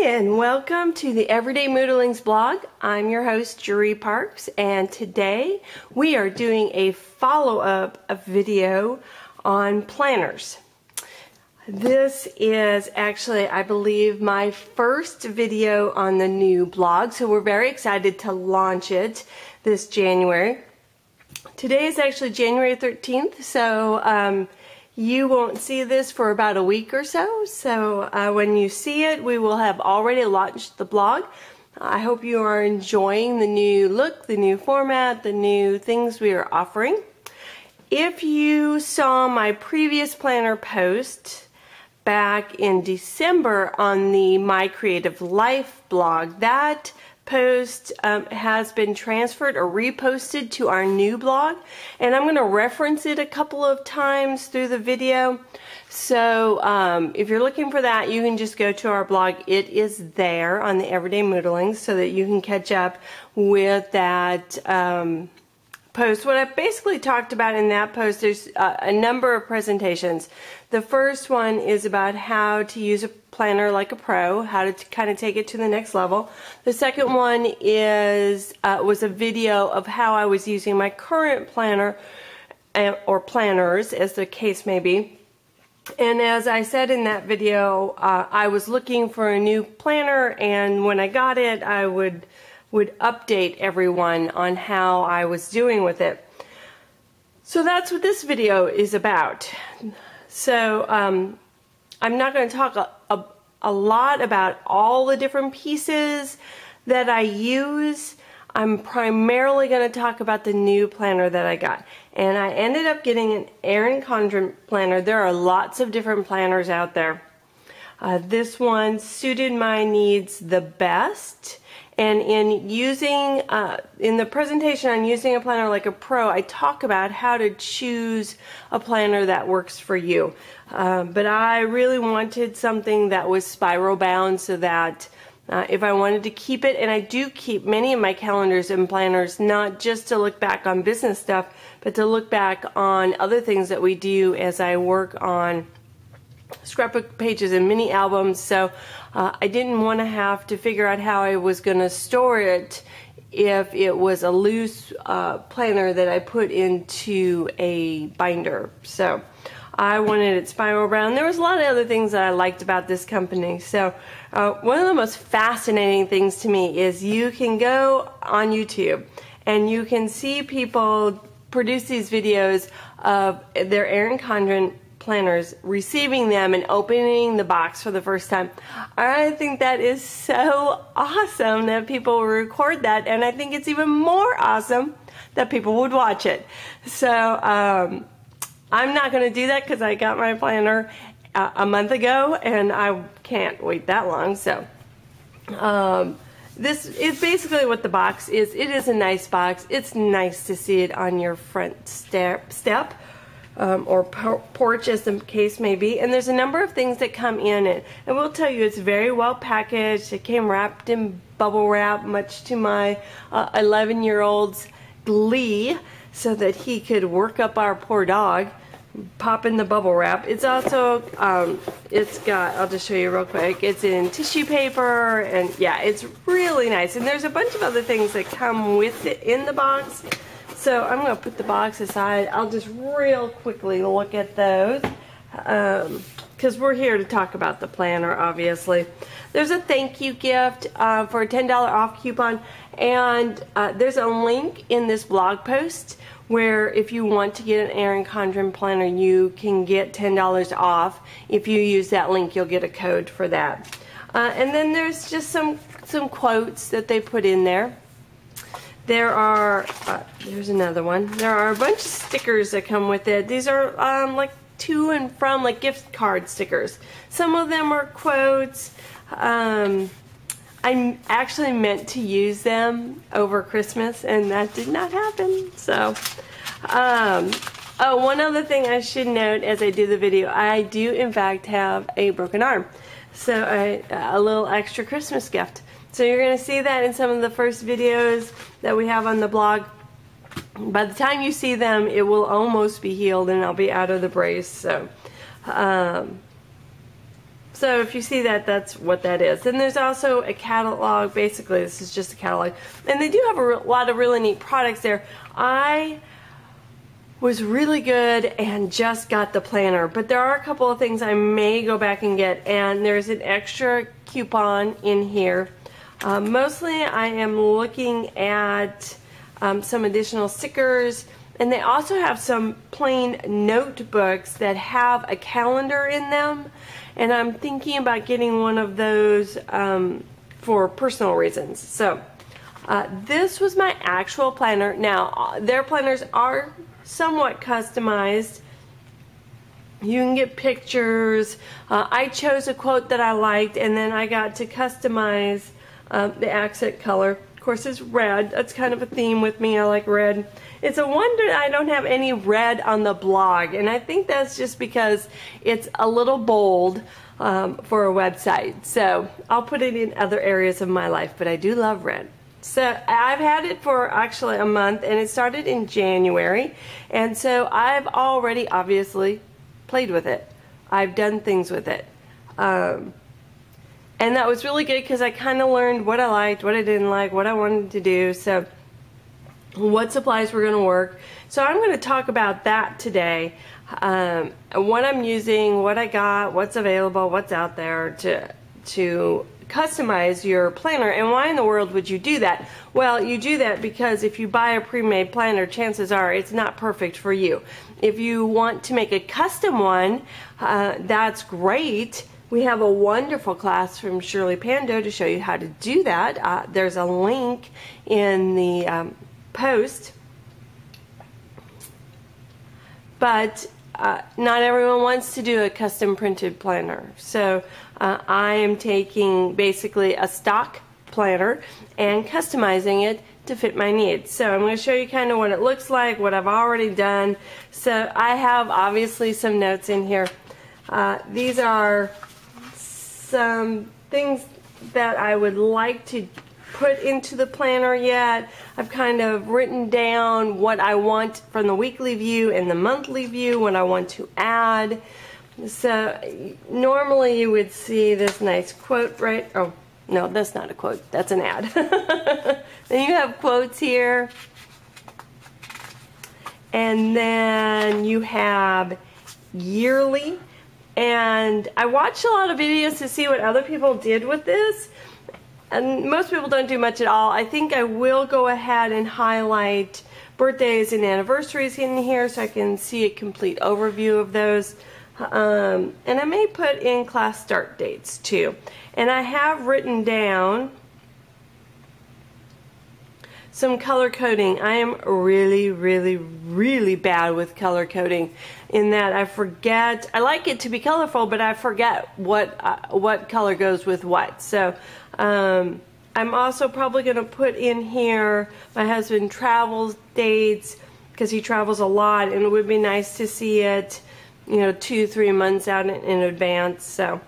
And welcome to the Everyday Moodlings blog. I'm your host, Jeree Parks, and today we are doing a follow-up video on planners. This is actually, I believe, my first video on the new blog, so we're very excited to launch it this January. Today is actually January 13th, so you won't see this for about a week or so. So when you see it, we will have already launched the blog. I hope you are enjoying the new look, the new format, the new things we are offering. If you saw my previous planner post back in December on the My Creative Life blog, that post has been transferred or reposted to our new blog, and I'm going to reference it a couple of times through the video. So if you're looking for that, you can just go to our blog. It is there on the Everyday Moodlings so that you can catch up with that post. What I basically talked about in that post, there's a number of presentations. The first one is about how to use a planner like a pro, how to kind of take it to the next level. The second one is was a video of how I was using my current planner or planners, as the case may be. And as I said in that video, I was looking for a new planner, and when I got it, I would update everyone on how I was doing with it. So that's what this video is about. So I'm not going to talk a lot about all the different pieces that I use. I'm primarily going to talk about the new planner that I got. And I ended up getting an Erin Condren planner. There are lots of different planners out there. This one suited my needs the best. And in using, in the presentation on using a planner like a pro, I talk about how to choose a planner that works for you. But I really wanted something that was spiral bound so that if I wanted to keep it, and I do keep many of my calendars and planners, not just to look back on business stuff, but to look back on other things that we do as I work on scrapbook pages and mini albums. So I didn't want to have to figure out how I was going to store it if it was a loose planner that I put into a binder. So I wanted it spiral bound. There was a lot of other things that I liked about this company. So one of the most fascinating things to me is you can go on YouTube and you can see people produce these videos of their Erin Condren planners, receiving them and opening the box for the first time. I think that is so awesome that people record that, and I think it's even more awesome that people would watch it. So I'm not going to do that because I got my planner a month ago and I can't wait that long. So this is basically what the box is. It is a nice box. It's nice to see it on your front step. Or porch, as the case may be. And there's a number of things that come in it. And we'll tell you, it's very well packaged. It came wrapped in bubble wrap, much to my 11-year-old's glee, so that he could work up our poor dog, pop in the bubble wrap. It's also, it's got, I'll just show you real quick, it's in tissue paper, and yeah, it's really nice. And there's a bunch of other things that come with it in the box. So I'm going to put the box aside. I'll just real quickly look at those because we're here to talk about the planner, obviously. There's a thank you gift for a $10 off coupon, and there's a link in this blog post where if you want to get an Erin Condren planner, you can get $10 off. If you use that link, you'll get a code for that. And then there's just some quotes that they put in there. There are, there's another one. There are a bunch of stickers that come with it. These are like to and from, like gift card stickers. Some of them are quotes. I actually meant to use them over Christmas, and that did not happen. So, oh, one other thing I should note as I do the video, I do in fact have a broken arm. So a little extra Christmas gift. So you're going to see that in some of the first videos that we have on the blog. By the time you see them, it will almost be healed and I'll be out of the brace. So So if you see that, that's what that is. And there's also a catalog. Basically, this is just a catalog. And they do have a lot of really neat products there. I was really good and just got the planner, but there are a couple of things I may go back and get, and there's an extra coupon in here. Mostly I am looking at some additional stickers, and they also have some plain notebooks that have a calendar in them, and I'm thinking about getting one of those for personal reasons. So this was my actual planner. Now their planners are somewhat customized. You can get pictures. I chose a quote that I liked, and then I got to customize the accent color. Of course, it's red. That's kind of a theme with me. I like red. It's a wonder I don't have any red on the blog, and I think that's just because it's a little bold for a website. So I'll put it in other areas of my life, but I do love red. So I've had it for actually a month, and it started in January, and so I've already obviously played with it. I've done things with it. And that was really good because I kind of learned what I liked, what I didn't like, what I wanted to do, so what supplies were going to work. So I'm going to talk about that today. What I'm using, what I got, what's available, what's out there to customize your planner. And why in the world would you do that? Well, you do that because if you buy a pre-made planner, chances are it's not perfect for you. If you want to make a custom one, that's great. We have a wonderful class from Shirley Pando to show you how to do that. There's a link in the post. But not everyone wants to do a custom printed planner. So I am taking basically a stock planner and customizing it to fit my needs. So I'm going to show you kind of what it looks like, what I've already done. So I have obviously some notes in here. These are some things that I would like to put into the planner yet. I've kind of written down what I want from the weekly view and the monthly view, what I want to add. So normally you would see this nice quote, right? Oh, no, that's not a quote. That's an ad. Then you have quotes here. And then you have yearly. And I watched a lot of videos to see what other people did with this. And most people don't do much at all. I think I will go ahead and highlight birthdays and anniversaries in here so I can see a complete overview of those. And I may put in class start dates too. And I have written down some color coding. I am really, really, really bad with color coding in that I forget. I like it to be colorful, but I forget what color goes with what. So I'm also probably going to put in here my husband travels dates because he travels a lot, and it would be nice to see it, you know, 2-3 months out in advance. So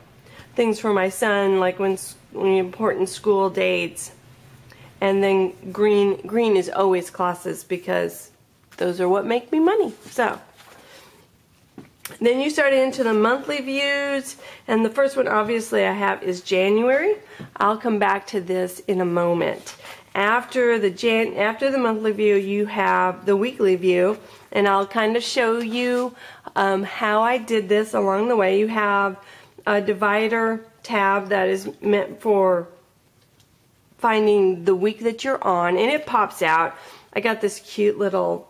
things for my son, like when important school dates. And then green is always classes because those are what make me money. So then you start into the monthly views, and the first one obviously I have is January. I'll come back to this in a moment. After the monthly view, you have the weekly view, and I'll kind of show you how I did this along the way. You have a divider tab that is meant for finding the week that you're on, and it pops out. I got this cute little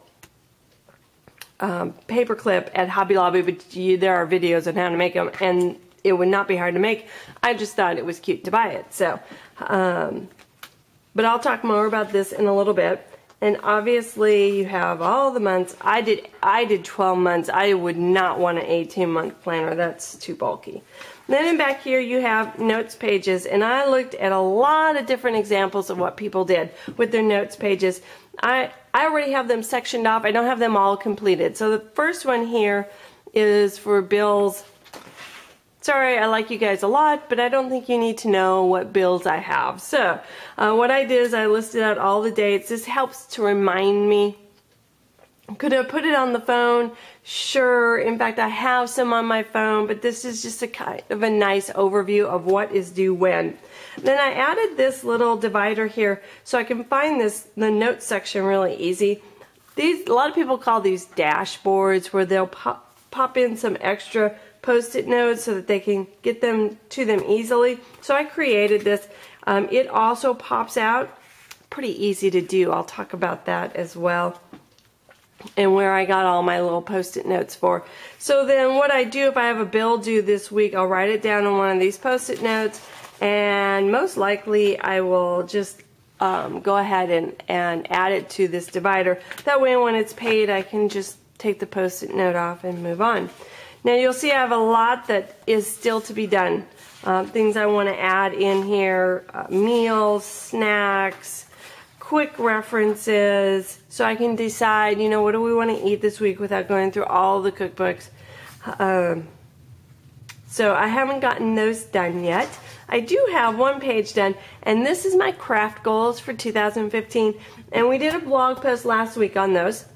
paper clip at Hobby Lobby, but there are videos on how to make them, and it would not be hard to make. I just thought it was cute to buy it. So, but I'll talk more about this in a little bit. And obviously, you have all the months. I did 12 months. I would not want an 18-month planner. That's too bulky. Then in back here you have notes pages, and I looked at a lot of different examples of what people did with their notes pages. I already have them sectioned off. I don't have them all completed. So the first one here is for bills. Sorry, I like you guys a lot, but I don't think you need to know what bills I have. So what I did is I listed out all the dates. This helps to remind me Could have put it on the phone? Sure. In fact, I have some on my phone, but this is just a kind of a nice overview of what is due when. Then I added this little divider here so I can find the notes section really easy. A lot of people call these dashboards, where they'll pop in some extra post-it notes so that they can get them to them easily. So I created this. It also pops out. Pretty easy to do. I'll talk about that as well, and where I got all my little post-it notes for. So then what I do, if I have a bill due this week, I'll write it down on one of these post-it notes, and most likely I will just go ahead and add it to this divider. That way when it's paid, I can just take the post-it note off and move on. Now you'll see I have a lot that is still to be done. Things I want to add in here, meals, snacks, quick references, so I can decide, you know, what do we want to eat this week without going through all the cookbooks. So I haven't gotten those done yet. I do have one page done, and this is my craft goals for 2015, and we did a blog post last week on those.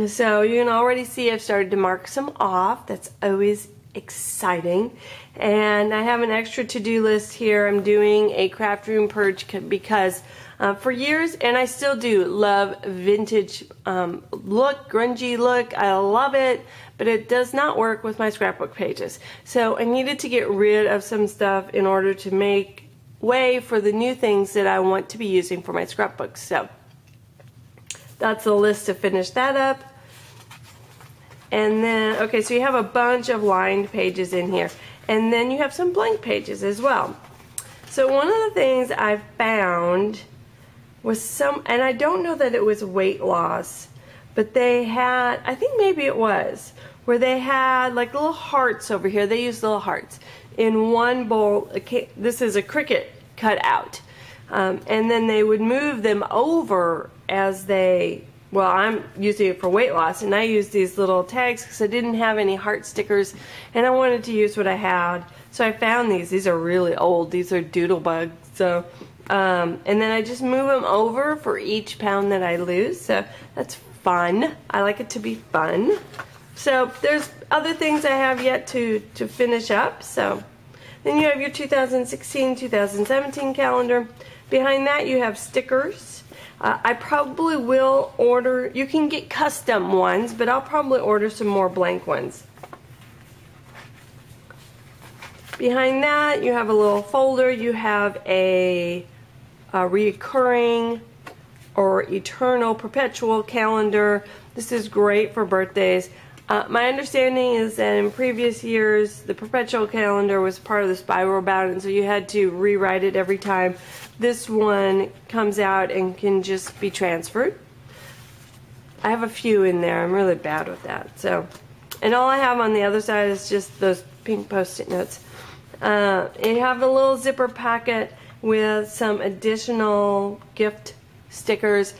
So you can already see I've started to mark some off. That's always exciting. And I have an extra to-do list here. I'm doing a craft room purge because for years, and I still do, love vintage look, grungy look. I love it, but it does not work with my scrapbook pages. So I needed to get rid of some stuff in order to make way for the new things that I want to be using for my scrapbooks. So that's the list to finish that up. And then, okay, so you have a bunch of lined pages in here. And then you have some blank pages as well. So one of the things I found was and I don't know that it was weight loss, but they had, I think maybe it was, where they had like little hearts over here. They used little hearts in one bowl. This is a cricket cut out. And then they would move them over as they, well, I'm using it for weight loss, and I used these little tags because I didn't have any heart stickers, and I wanted to use what I had. So I found these. These are really old. These are doodle bugs. So, and then I just move them over for each pound that I lose. So that's fun. I like it to be fun. So there's other things I have yet to finish up. So then you have your 2016-2017 calendar. Behind that you have stickers. I probably will order, you can get custom ones, but I'll probably order some more blank ones. Behind that you have a little folder. You have a reoccurring or eternal perpetual calendar. This is great for birthdays. My understanding is that in previous years the perpetual calendar was part of the spiral bound, and so you had to rewrite it every time. This one comes out and can just be transferred. I have a few in there. I'm really bad with that. So, and all I have on the other side is just those pink post-it notes. You have a little zipper packet with some additional gift stickers.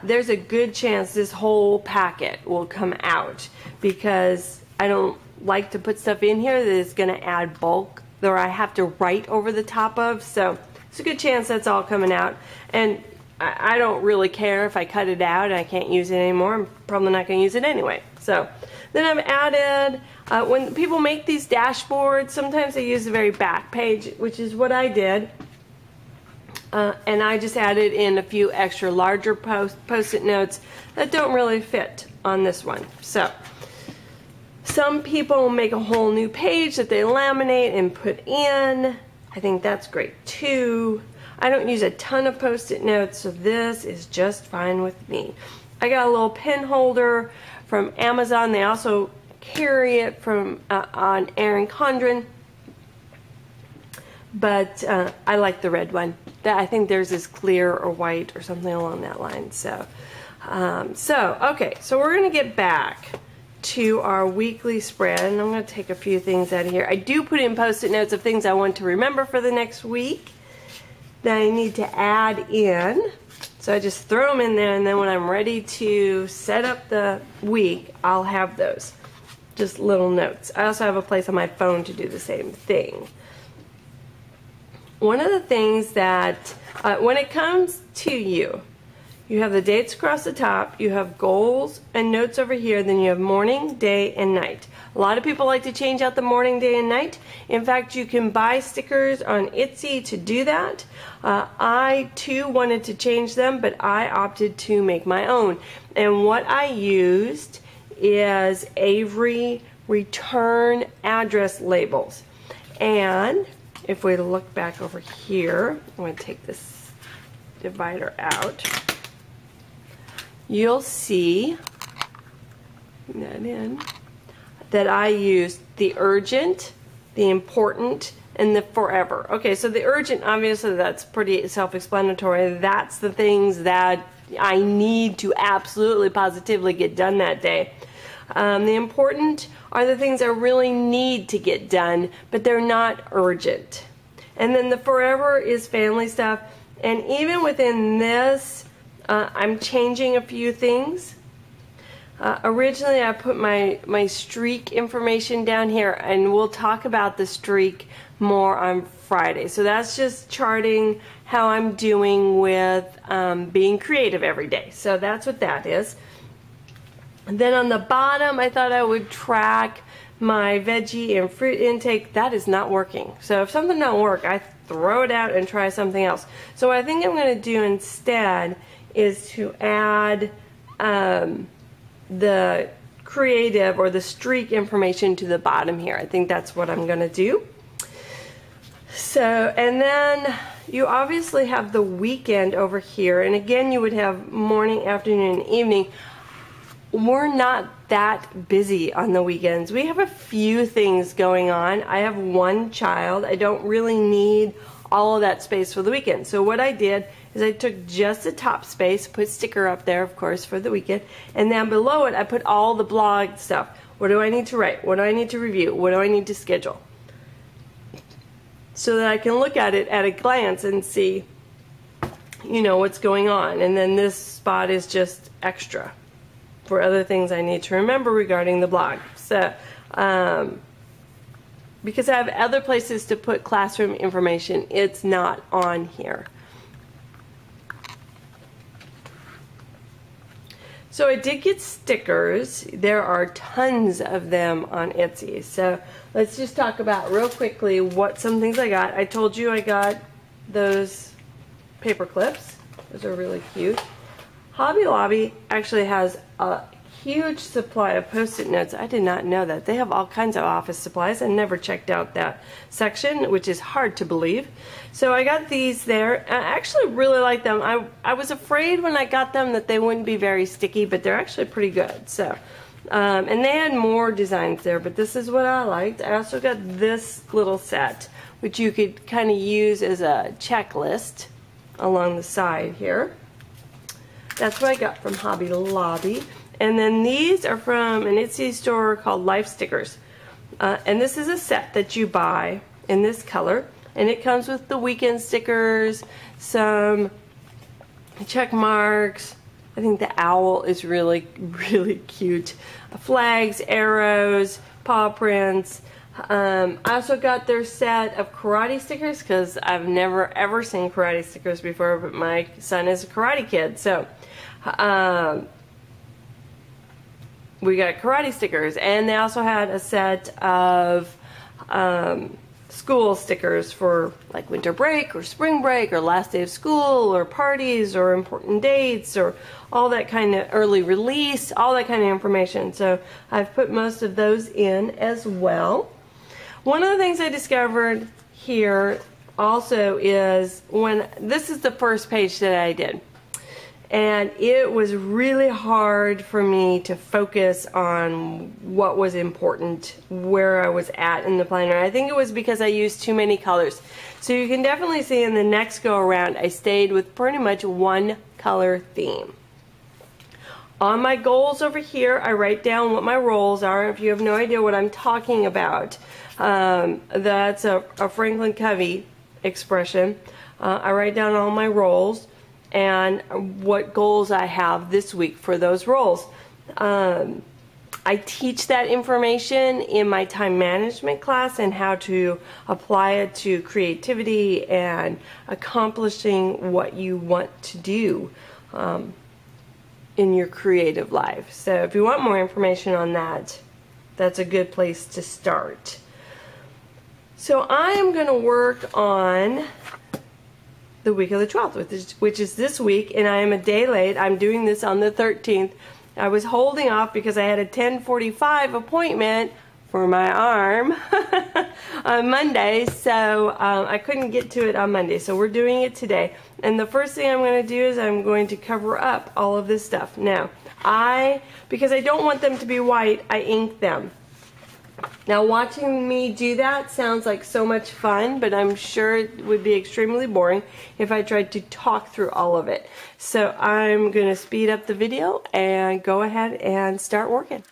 There's a good chance this whole packet will come out because I don't like to put stuff in here that is going to add bulk or I have to write over the top of. So it's a good chance that's all coming out. And I don't really care if I cut it out and I can't use it anymore. I'm probably not going to use it anyway. So then I've added, when people make these dashboards, sometimes they use the very back page, which is what I did. And I just added in a few extra larger post-it notes that don't really fit on this one. So some people make a whole new page that they laminate and put in. I think that's great too. I don't use a ton of post-it notes, so this is just fine with me. I got a little pen holder from Amazon. They also carry it from on Erin Condren. But I like the red one. I think theirs is clear or white or something along that line. So, okay, so we're going to get back to our weekly spread, and I'm going to take a few things out of here. I do put in post-it notes of things I want to remember for the next week that I need to add in. So I just throw them in there, and then when I'm ready to set up the week, I'll have those. Just little notes. I also have a place on my phone to do the same thing. One of the things that, when it comes to you, You have the dates across the top, you have goals and notes over here, then you have morning, day, and night. A lot of people like to change out the morning, day, and night. In fact, you can buy stickers on Etsy to do that. I too wanted to change them, but I opted to make my own. And what I used is Avery return address labels. And if we look back over here, I'm going to take this divider out. You'll see that I used the urgent, the important, and the forever. Okay, so the urgent, obviously that's pretty self-explanatory. That's the things that I need to absolutely positively get done that day. The important are the things I really need to get done, but they're not urgent. And then the forever is family stuff. And even within this, I'm changing a few things. Originally I put my streak information down here, and we'll talk about the streak more on Friday. So that's just charting how I'm doing with being creative every day. So that's what that is. And then on the bottom, I thought I would track my veggie and fruit intake. That is not working. So if something don't work, I throw it out and try something else. So what I think I'm going to do instead is to add the creative or the streak information to the bottom here. I think that's what I'm going to do. So, and then you obviously have the weekend over here, and again you would have morning, afternoon, and evening. We're not that busy on the weekends. We have a few things going on. I have one child. I don't really need all of that space for the weekend. So what I did is I took just the top space, put sticker up there, of course, for the weekend, and then below it I put all the blog stuff. What do I need to write? What do I need to review? What do I need to schedule? So that I can look at it at a glance and see, you know, what's going on. And then this spot is just extra for other things I need to remember regarding the blog. So, because I have other places to put classroom information, it's not on here. So I did get stickers. There are tons of them on Etsy. So let's just talk about real quickly what some things I got. I told you I got those paper clips. Those are really cute. Hobby Lobby actually has a huge supply of Post-it notes. I did not know that. They have all kinds of office supplies. I never checked out that section, which is hard to believe. So I got these there. I actually really like them. I was afraid when I got them that they wouldn't be very sticky, but they're actually pretty good. So, and they had more designs there, but this is what I liked. I also got this little set, which you could kind of use as a checklist along the side here. That's what I got from Hobby Lobby. And then these are from an Etsy store called Life Stickers. And this is a set that you buy in this color. And it comes with the weekend stickers, some check marks. I think the owl is really, really cute. Flags, arrows, paw prints. I also got their set of karate stickers because I've never ever seen karate stickers before, but my son is a karate kid. So we got karate stickers, and they also had a set of school stickers for like winter break or spring break or last day of school or parties or important dates or all that kind of early release, all that kind of information. So I've put most of those in as well. One of the things I discovered here also is when this is the first page that I did. And it was really hard for me to focus on what was important, where I was at in the planner. I think it was because I used too many colors. So you can definitely see in the next go around, I stayed with pretty much one color theme. On my goals over here, I write down what my roles are. If you have no idea what I'm talking about, that's a Franklin Covey expression. I write down all my roles and what goals I have this week for those roles. I teach that information in my time management class and how to apply it to creativity and accomplishing what you want to do. in your creative life. So if you want more information on that, that's a good place to start. So I am going to work on the week of the 12th, which is this week, and I am a day late. I'm doing this on the 13th. I was holding off because I had a 10:45 appointment for my arm on Monday, so I couldn't get to it on Monday. So we're doing it today. And the first thing I'm going to do is I'm going to cover up all of this stuff. Now, because I don't want them to be white, I ink them. Now, watching me do that sounds like so much fun, but I'm sure it would be extremely boring if I tried to talk through all of it. So I'm going to speed up the video and go ahead and start working.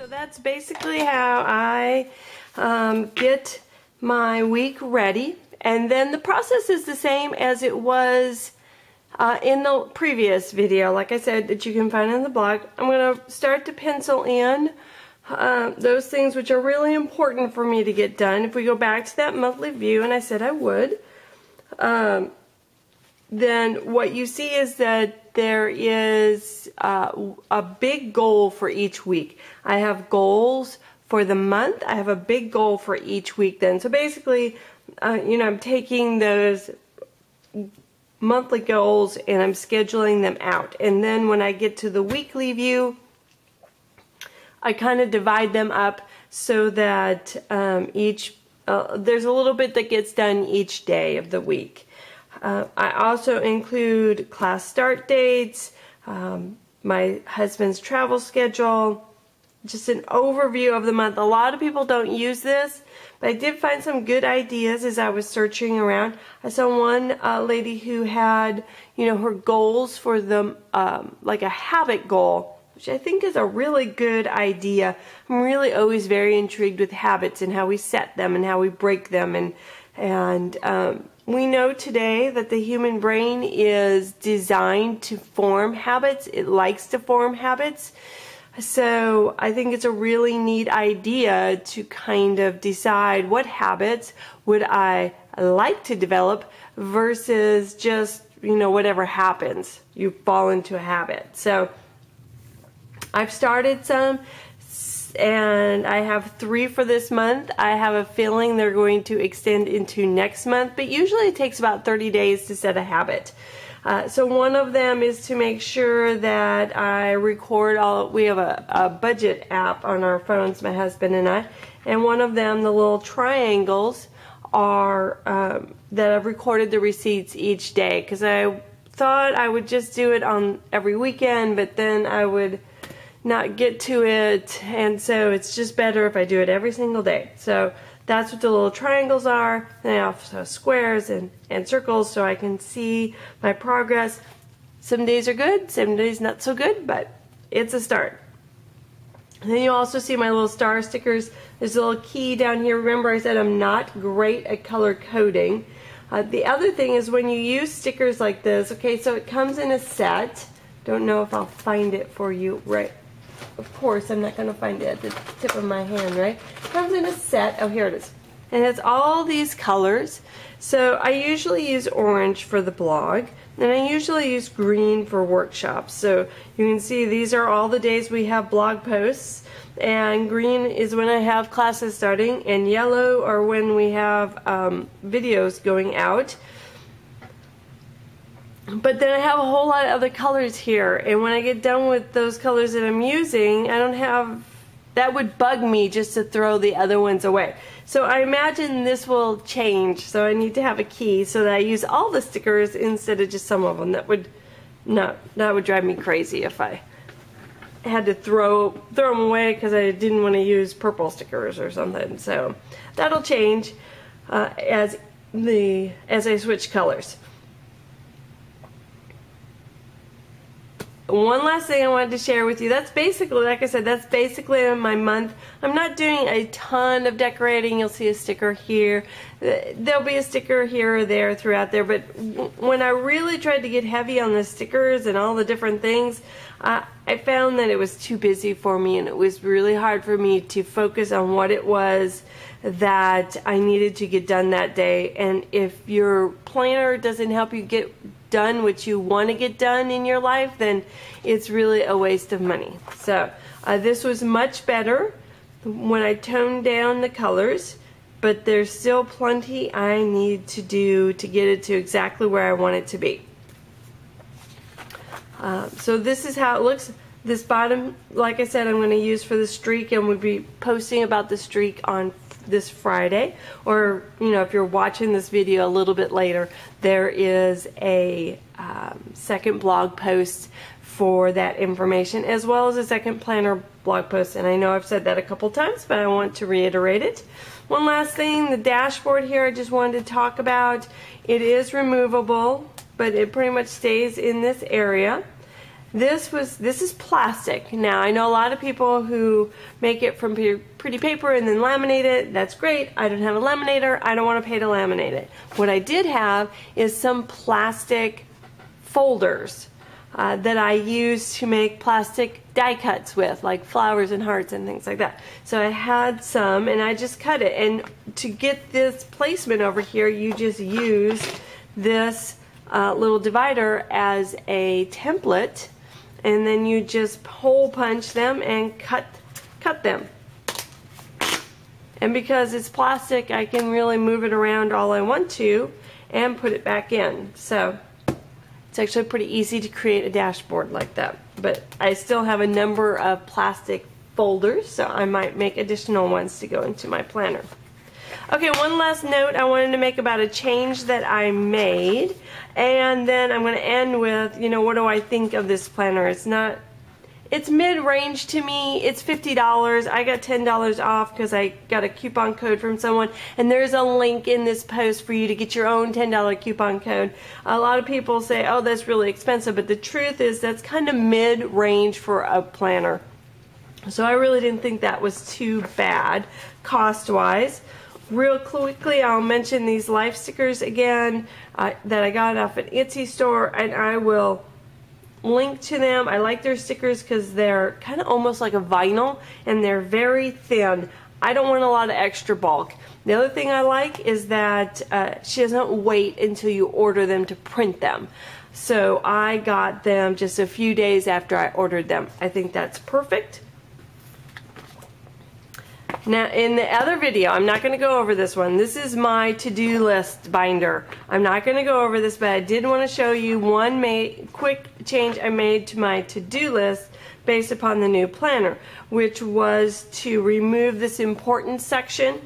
So that's basically how I get my week ready. And then the process is the same as it was in the previous video, like I said, that you can find on the blog. I'm going to start to pencil in those things which are really important for me to get done. If we go back to that monthly view, and I said I would, then what you see is that there is a big goal for each week. I have goals for the month. I have a big goal for each week then. So basically, you know, I'm taking those monthly goals and I'm scheduling them out. And then when I get to the weekly view, I kind of divide them up so that there's a little bit that gets done each day of the week. I also include class start dates, my husband's travel schedule, just an overview of the month. A lot of people don't use this, but I did find some good ideas as I was searching around. I saw one lady who had, her goals for the, like a habit goal, which I think is a really good idea. I'm really always very intrigued with habits and how we set them and how we break them. And we know today that the human brain is designed to form habits. It likes to form habits. So I think it's a really neat idea to kind of decide what habits would I like to develop versus just, whatever happens. You fall into a habit. So I've started some, and I have 3 for this month. I have a feeling they're going to extend into next month, but usually it takes about 30 days to set a habit. So one of them is to make sure that I record all. We have a budget app on our phones, my husband and I, and one of them, the little triangles, are that I've recorded the receipts each day, because I thought I would just do it on every weekend, but then I would not get to it, and so it's just better if I do it every single day. So that's what the little triangles are. And I also have squares and circles so I can see my progress. Some days are good, some days not so good, but it's a start. And then you also see my little star stickers. There's a little key down here. Remember, I said I'm not great at color coding. The other thing is when you use stickers like this, okay, so it comes in a set. Don't know if I'll find it for you right. Of course, I'm not going to find it at the tip of my hand, right? It comes in a set. Oh, here it is. And it's all these colors. So I usually use orange for the blog, and I usually use green for workshops. So you can see these are all the days we have blog posts, and green is when I have classes starting, and yellow are when we have videos going out. But then I have a whole lot of other colors here, and when I get done with those colors that I'm using, I don't have, that would bug me just to throw the other ones away. So I imagine this will change, so I need to have a key so that I use all the stickers instead of just some of them. That would drive me crazy if I had to throw them away because I didn't want to use purple stickers or something. So that'll change as I switch colors. One last thing I wanted to share with you. That's basically, like I said, that's basically my month. I'm not doing a ton of decorating. You'll see a sticker here. There'll be a sticker here or there throughout there. But when I really tried to get heavy on the stickers and all the different things, I found that it was too busy for me, and it was really hard for me to focus on what it was that I needed to get done that day. And if your planner doesn't help you get done what you want to get done in your life, then it's really a waste of money. So this was much better when I toned down the colors, but there's still plenty I need to do to get it to exactly where I want it to be. So this is how it looks. This bottom, like I said, I'm going to use for the streak, and we'll be posting about the streak on this Friday, or if you're watching this video a little bit later, there is a second blog post for that information, as well as a second planner blog post. And I know I've said that a couple times, but I want to reiterate it. One last thing, the dashboard here I just wanted to talk about. It is removable, but it pretty much stays in this area. This is plastic. Now, I know a lot of people who make it from pretty paper and then laminate it. That's great. I don't have a laminator. I don't want to pay to laminate it. What I did have is some plastic folders that I use to make plastic die cuts with, like flowers and hearts and things like that. So I had some, and I just cut it. And to get this placement over here, you just use this little divider as a template, and then you just hole punch them and cut them. And because it's plastic, I can really move it around all I want to and put it back in. So It's actually pretty easy to create a dashboard like that. But I still have a number of plastic folders, so I might make additional ones to go into my planner. Okay, one last note I wanted to make about a change that I made, and then I'm going to end with, you know, what do I think of this planner? It's mid-range to me. It's $50. I got $10 off because I got a coupon code from someone, and there's a link in this post for you to get your own $10 coupon code. A lot of people say, oh, that's really expensive, but the truth is that's kind of mid-range for a planner. So I really didn't think that was too bad cost-wise. Real quickly, I'll mention these life stickers again that I got off an Etsy store, and I will link to them. I like their stickers because they're kind of almost like a vinyl, and they're very thin. I don't want a lot of extra bulk. The other thing I like is that she doesn't wait until you order them to print them. So I got them just a few days after I ordered them. I think that's perfect. Now, in the other video, I'm not going to go over this one. This is my to-do list binder. I'm not going to go over this, but I did want to show you one quick change I made to my to-do list based upon the new planner, which was to remove this important section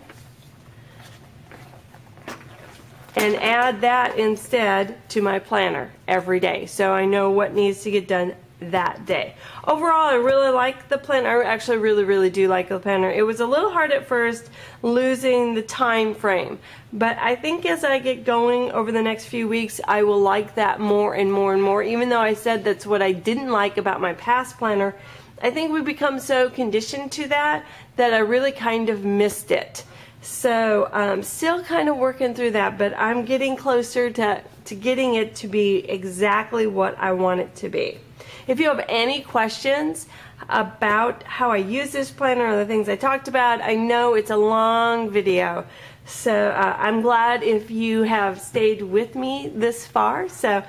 and add that instead to my planner every day, so I know what needs to get done that day. Overall, I really like the planner. I actually really do like the planner. It was a little hard at first losing the time frame, but I think as I get going over the next few weeks, I will like that more and more and more. Even though I said that's what I didn't like about my past planner, I think we become so conditioned to that I really kind of missed it. So I'm still kind of working through that, but I'm getting closer to getting it to be exactly what I want it to be. If you have any questions about how I use this planner or the things I talked about, I know it's a long video, so I'm glad if you have stayed with me this far. So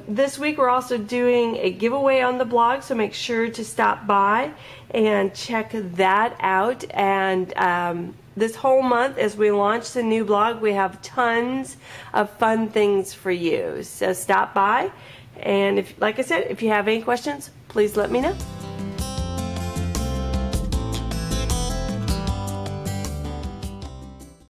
this week we're also doing a giveaway on the blog, so make sure to stop by and check that out. And this whole month, as we launch the new blog, we have tons of fun things for you. So stop by. And if, like I said, if you have any questions, please let me know.